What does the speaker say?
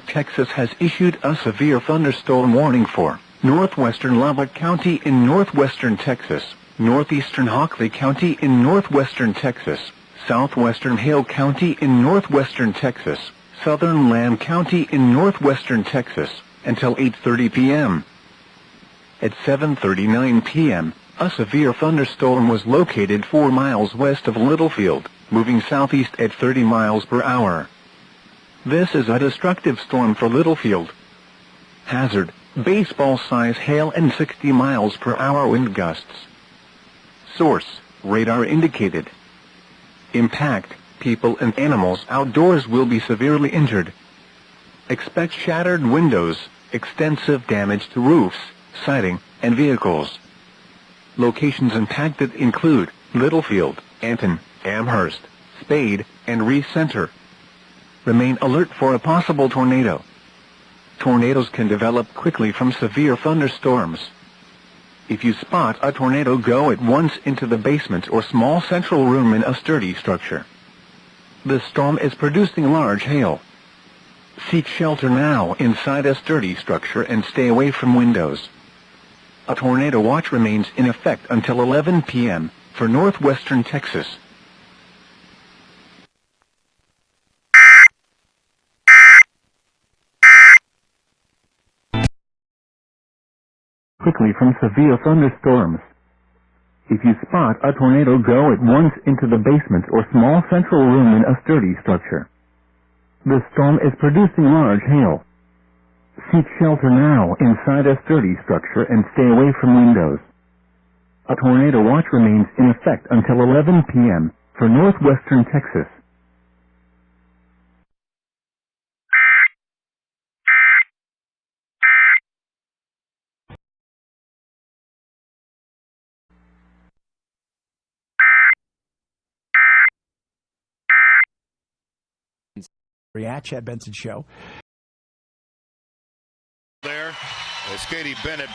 Texas has issued a severe thunderstorm warning for northwestern Lubbock County in northwestern Texas, northeastern Hockley County in northwestern Texas, southwestern Hale County in northwestern Texas, southern Lamb County in northwestern Texas, until 8:30 p.m. At 7:39 p.m., a severe thunderstorm was located 4 miles west of Littlefield, moving southeast at 30 miles per hour. This is a destructive storm for Littlefield. Hazard: baseball-size hail and 60 miles per hour wind gusts. Source: radar indicated. Impact: people and animals outdoors will be severely injured. Expect shattered windows, extensive damage to roofs, siding, and vehicles. Locations impacted include Littlefield, Anton, Amherst, Spade, and Reese Center. Remain alert for a possible tornado. Tornadoes can develop quickly from severe thunderstorms. If you spot a tornado, go at once into the basement or small central room in a sturdy structure. The storm is producing large hail. Seek shelter now inside a sturdy structure and stay away from windows. A tornado watch remains in effect until 11 p.m. for northwestern Texas. Quickly from severe thunderstorms. If you spot a tornado, go at once into the basement or small central room in a sturdy structure. The storm is producing large hail. Seek shelter now inside a sturdy structure and stay away from windows. A tornado watch remains in effect until 11 p.m. for northwestern Texas. Chad Benson Show. There, as Katie Bennett